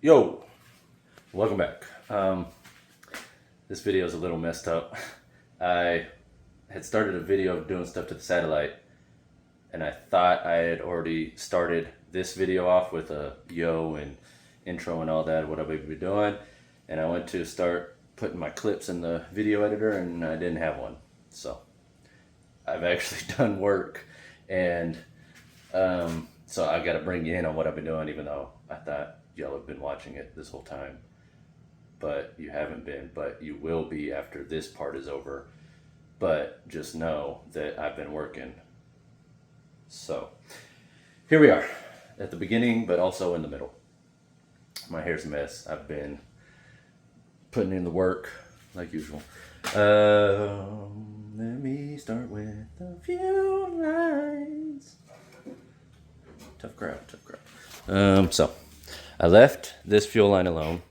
Yo, welcome back. This video is a little messed up. I had started a video of doing stuff to the satellite, and I thought I had already started this video off with a yo and intro and all that, what I would be doing, and I went to start putting my clips in the video editor and I didn't have one. So I've actually done work, and so I got to bring you in on what I've been doing, even though I thought y'all have been watching it this whole time, but you haven't been, but you will be after this part is over. But just know that I've been working. So here we are at the beginning, but also in the middle. My hair's a mess. I've been putting in the work like usual. Let me start with a few lines. Tough crowd. So I left this fuel line alone.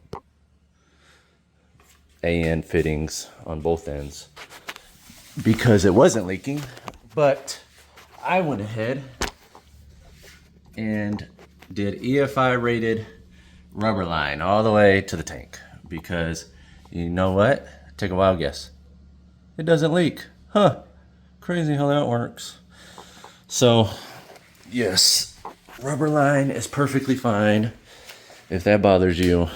AN fittings on both ends because it wasn't leaking, but I went ahead and did EFI rated rubber line all the way to the tank because you know what? Take a wild guess. It doesn't leak. Huh. Crazy how that works. So yes, rubber line is perfectly fine. If that bothers you,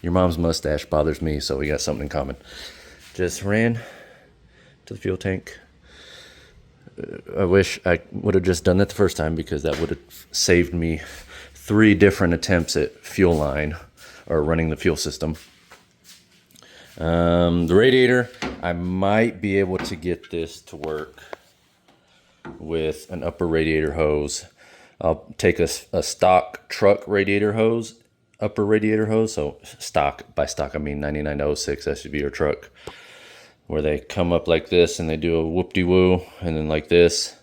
your mom's mustache bothers me, so we got something in common. Just ran to the fuel tank. I wish I would have just done that the first time because that would have saved me 3 different attempts at fuel line or running the fuel system. The radiator, I might be able to get this to work with an upper radiator hose. I'll take a stock truck radiator hose, upper radiator hose. So stock, by stock I mean 99 to 06 SUV or truck, where they come up like this and they do a whoop-de-woo and then like this.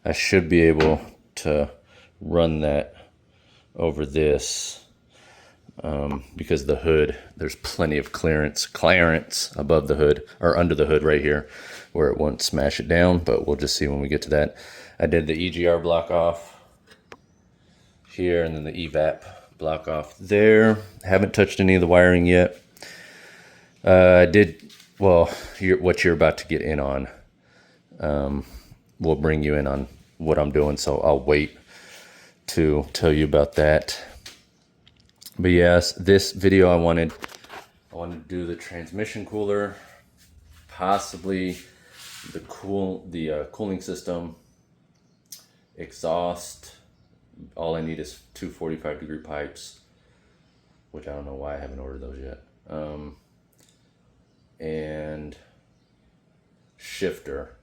I should be able to run that over this because the hood, there's plenty of clearance above the hood or under the hood right here where it won't smash it down, but we'll just see when we get to that. I did the EGR block off here and then the EVAP block off there. Haven't touched any of the wiring yet. I did, well, what you're about to get in on will bring you in on what I'm doing, so I'll wait to tell you about that. But yes, this video I wanted to do the transmission cooler, possibly the cooling system, exhaust. All I need is 2 45-degree pipes, which I don't know why I haven't ordered those yet. And shifter.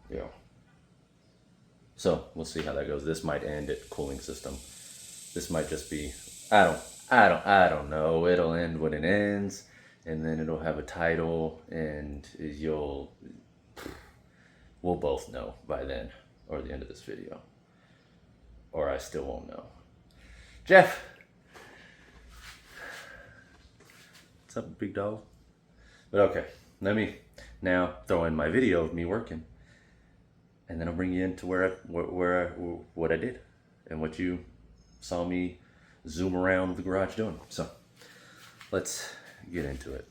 Yeah. So we'll see how that goes. This might end at cooling system. This might just be, I don't know. It'll end when it ends, and then it'll have a title, and we'll both know by then, or the end of this video. Or I still won't know. Jeff! What's up, big dog? But okay, let me now throw in my video of me working, and then I'll bring you into what I did, and what you saw me zoom around the garage doing. So, let's get into it.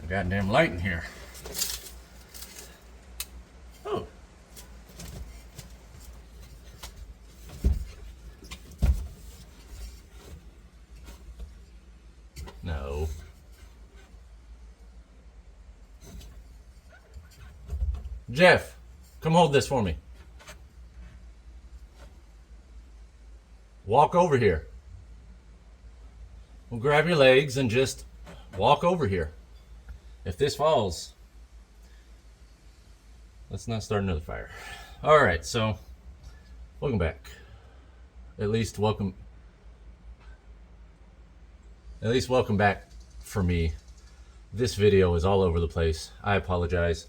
Goddamn light in here. Oh. No. Jeff, come hold this for me. walk over here. Well, grab your legs and just walk over here. If this falls, let's not start another fire. All right, so welcome back. At least welcome back for me. This video is all over the place. I apologize.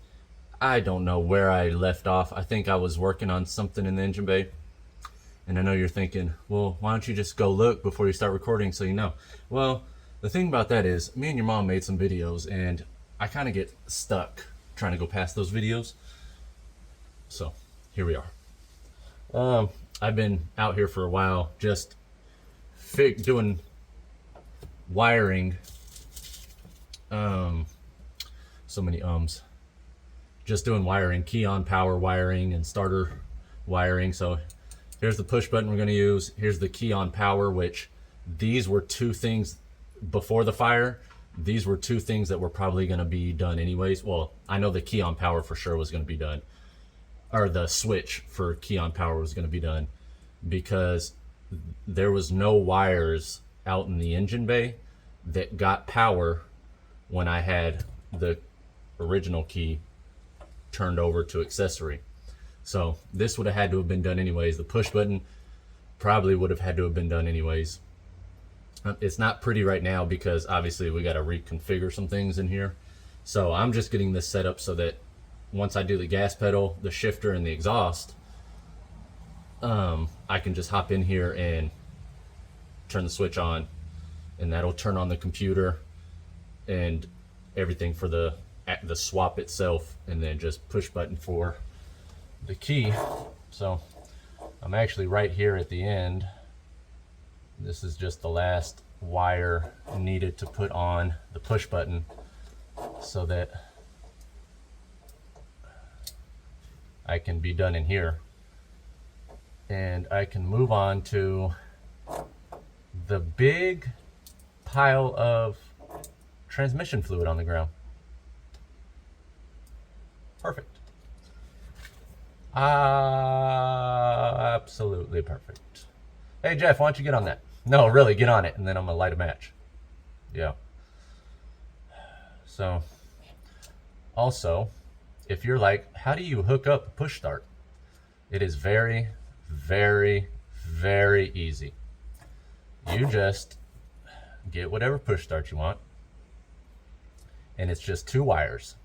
I don't know where I left off. I think I was working on something in the engine bay. And I know you're thinking, well, why don't you just go look before you start recording so you know? Well, the thing about that is, me and your mom made some videos, and I kind of get stuck trying to go past those videos. So, here we are. I've been out here for a while, just doing wiring. So many ums. Just doing wiring, key on power wiring and starter wiring. So here's the push button we're going to use. Here's the key on power, which these were two things before the fire. These were two things that were probably going to be done anyways. Well, I know the key on power for sure was going to be done, or the switch for key on power was going to be done, because there was no wires out in the engine bay that got power when I had the original key turned over to accessory. So this would have had to have been done anyways. The push button probably would have had to have been done anyways. It's not pretty right now because obviously we got to reconfigure some things in here. So I'm just getting this set up so that once I do the gas pedal, the shifter, and the exhaust, I can just hop in here and turn the switch on, and that'll turn on the computer and everything for the swap itself, and then just push button for the key. So I'm actually right here at the end. This is just the last wire needed to put on the push button so that I can be done in here, and I can move on to the big pile of transmission fluid on the ground. Perfect. Absolutely perfect. Hey Jeff, why don't you get on that? No, really, get on it, and then I'm gonna light a match. Yeah. So, also, if you're like, how do you hook up a push start? It is very, very, very easy. You just get whatever push start you want, and it's just two wires.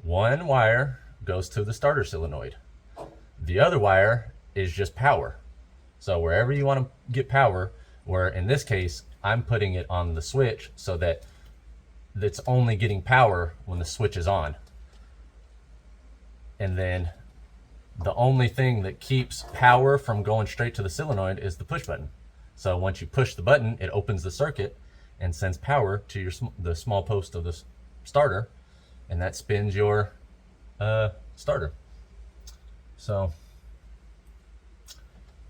One wire goes to the starter solenoid. The other wire is just power. So wherever you want to get power, where in this case, I'm putting it on the switch so that it's only getting power when the switch is on. And then the only thing that keeps power from going straight to the solenoid is the push button. So once you push the button, it opens the circuit and sends power to the small post of the starter, and that spins your starter. So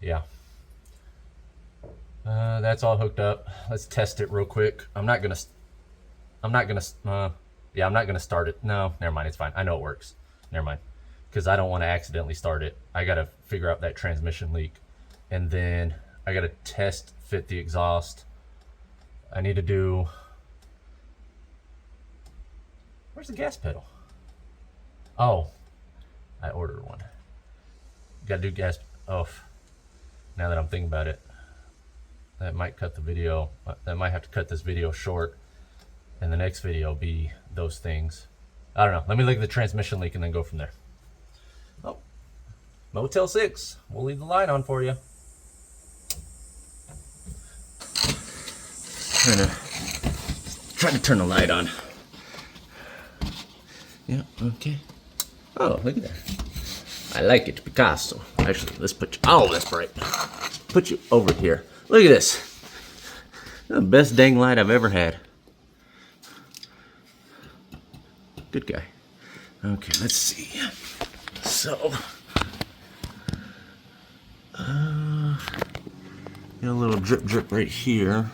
yeah, that's all hooked up. Let's test it real quick. I'm not gonna start it. No, never mind, it's fine. I know it works. Never mind, because I don't want to accidentally start it. I gotta figure out that transmission leak, and then I gotta test fit the exhaust. I need to do, where's the gas pedal? Oh, I ordered one. Gotta do gas. Oh, now that I'm thinking about it, that might cut the video. That might have to cut this video short, and the next video be those things. I don't know. Let me look at the transmission leak and then go from there. Oh, Motel 6. We'll leave the light on for you. Trying to turn the light on. Yeah, okay. Oh, look at that. I like it, Picasso. Actually, let's put you, oh, that's bright. Put you over here. Look at this. The best dang light I've ever had. Good guy. Okay, let's see. So, get a little drip drip right here.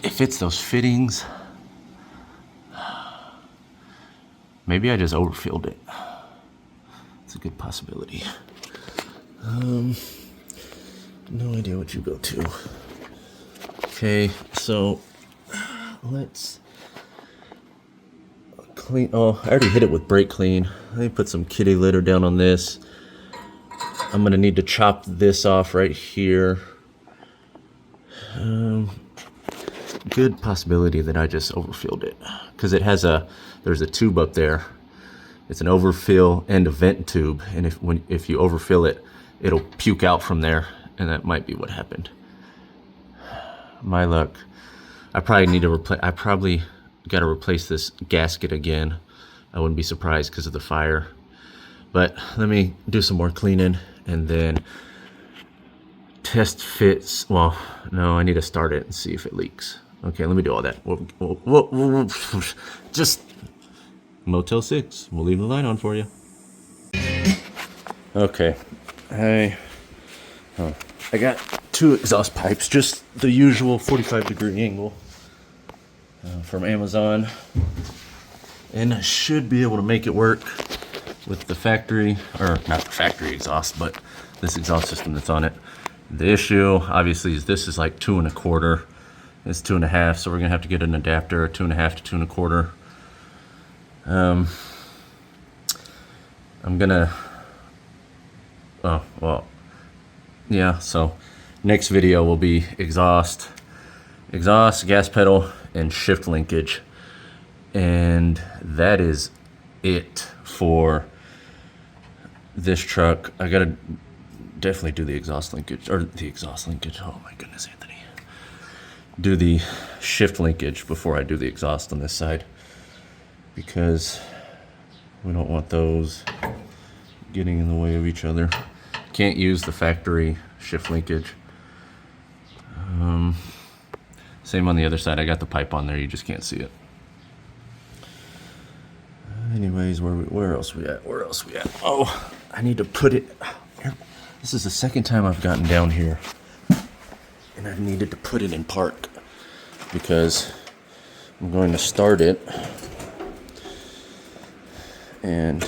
It fits those fittings. Maybe I just overfilled it. It's a good possibility. No idea what you go to. Okay, so let's clean. Oh, I already hit it with brake clean. Let me put some kitty litter down on this. I'm gonna need to chop this off right here. Good possibility that I just overfilled it because it has there's a tube up there. It's an overfill and a vent tube, and if you overfill it, it'll puke out from there, and that might be what happened. My luck. I probably got to replace this gasket again. I wouldn't be surprised because of the fire. But let me do some more cleaning and then test fits. Well, no, I need to start it and see if it leaks. Okay, let me do all that. Just Motel 6. We'll leave the light on for you. Okay. I got 2 exhaust pipes, just the usual 45-degree angle from Amazon. And I should be able to make it work with the factory, or not the factory exhaust, but this exhaust system that's on it. The issue, obviously, is this is like 2 1/4. It's 2 1/2, so we're gonna have to get an adapter, 2 1/2 to 2 1/4. I'm gonna, oh, well, yeah, so next video will be exhaust, gas pedal, and shift linkage. And that is it for this truck. I gotta definitely do the exhaust linkage, oh my goodness, Anthony. Do the shift linkage before I do the exhaust on this side, because we don't want those getting in the way of each other. Can't use the factory shift linkage. Same on the other side. I got the pipe on there, you just can't see it. Anyways, where else we at? Oh, I need to put it here. This is the second time I've gotten down here, and I've needed to put it in park because I'm going to start it. And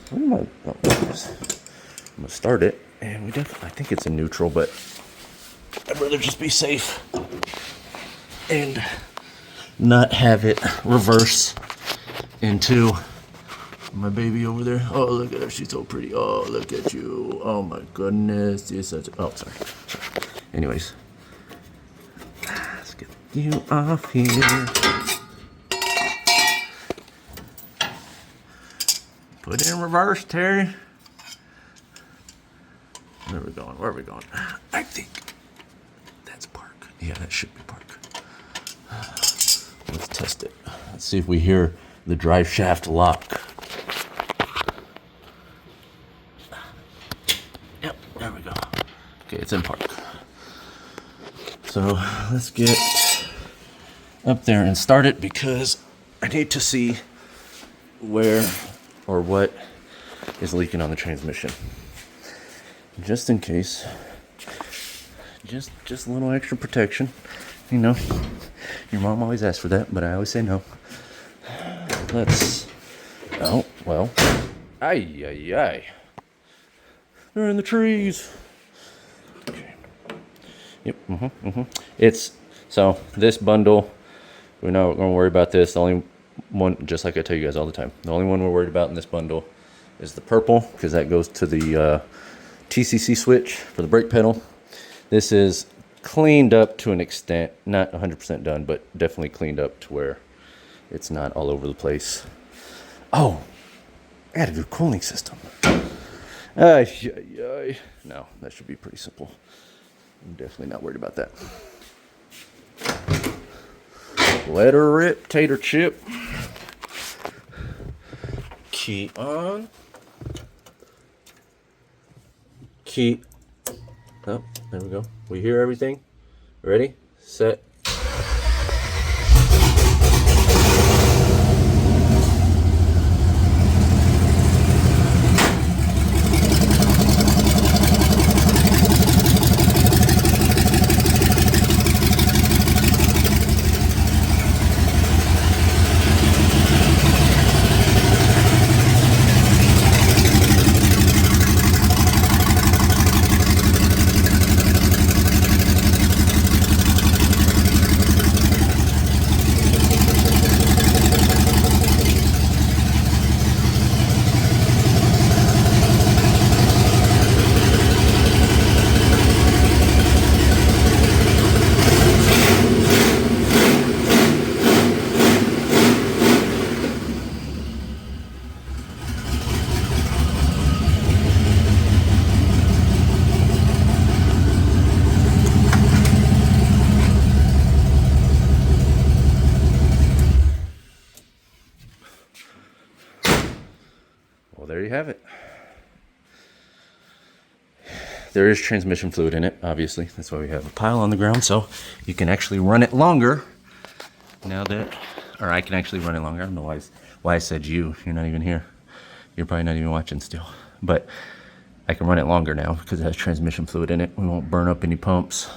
what am I? Oh, I'm gonna start it, and I think it's in neutral, but I'd rather just be safe and not have it reverse into my baby over there. Oh, look at her, she's so pretty. Oh, look at you. Oh my goodness, you're such a, oh, sorry. Anyways, let's get you off here. Put it in reverse, Terry. Where are we going? I think that's park. Yeah, that should be park. Let's test it. Let's see if we hear the drive shaft lock. Yep, there we go. Okay, it's in park. So let's get up there and start it because I need to see where or what is leaking on the transmission. Just in case. Just a little extra protection. You know, your mom always asks for that, but I always say no. Oh, well. Ay. They're in the trees. Okay. Yep, It's, so this bundle, we're not going to worry about this. The only one, just like I tell you guys all the time, the only one we're worried about in this bundle is the purple, because that goes to the TCC switch for the brake pedal. This is cleaned up to an extent, not 100% done, but definitely cleaned up to where it's not all over the place. Oh, I gotta do a cooling system. No, that should be pretty simple. I'm definitely not worried about that. Let her rip, tater chip. Key on. Key. Oh, there we go. We hear everything. Ready, set. there you have it. There is transmission fluid in it, obviously. That's why we have a pile on the ground, so you can actually run it longer. Now that, or I can actually run it longer. I don't know why I said you. You're not even here. You're probably not even watching still. But I can run it longer now because it has transmission fluid in it. We won't burn up any pumps.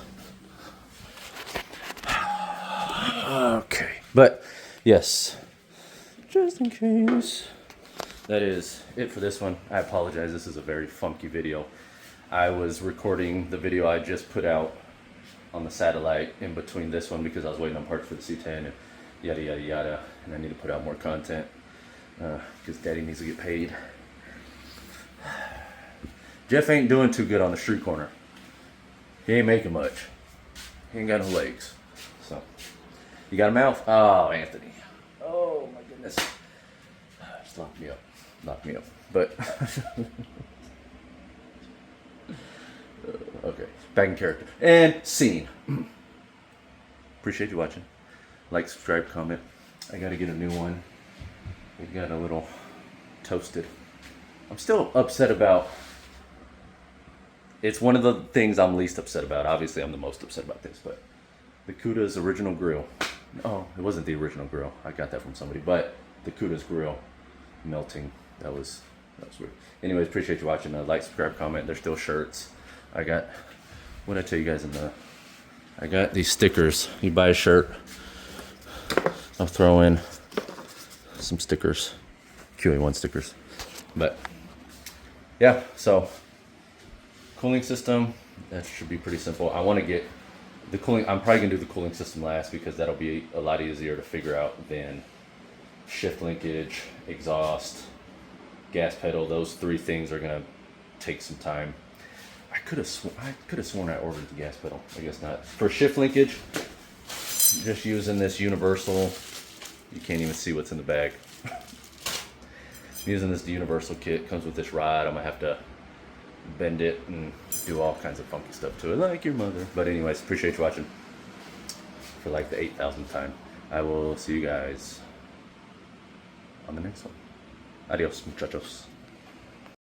Okay, but yes, just in case. That is it for this one. I apologize. This is a very funky video. I was recording the video I just put out on the satellite in between this one because I was waiting on parts for the C10 and yada yada yada, and I need to put out more content because Daddy needs to get paid. Jeff ain't doing too good on the street corner. He ain't making much. He ain't got no legs. So, you got a mouth? Oh, Anthony. Oh my goodness. Just lock me up. Lock me up. But okay, back in character. And scene. Appreciate you watching. Like, subscribe, comment. I gotta get a new one. We got a little toasted. I'm still upset about. It's one of the things I'm least upset about. Obviously, I'm the most upset about this, but the Cuda's original grill. Oh, it wasn't the original grill. I got that from somebody, but the Cuda's grill melting. That was weird. Anyways, appreciate you watching. Like, subscribe, comment. There's still shirts. I got, what did I tell you guys I got these stickers. You buy a shirt, I'll throw in some stickers, QA1 stickers. But yeah, so cooling system, that should be pretty simple. I want to get the cooling, I'm probably gonna do the cooling system last because that'll be a lot easier to figure out than shift linkage, exhaust, gas pedal. Those three things are gonna take some time. I could have sworn I ordered the gas pedal. I guess not. For shift linkage, just using this universal. You can't even see what's in the bag. Using this universal kit, comes with this rod. I'm gonna have to bend it and do all kinds of funky stuff to it, like your mother. But anyways, appreciate you watching for like the 8,000th time. I will see you guys on the next one. Adios, muchachos.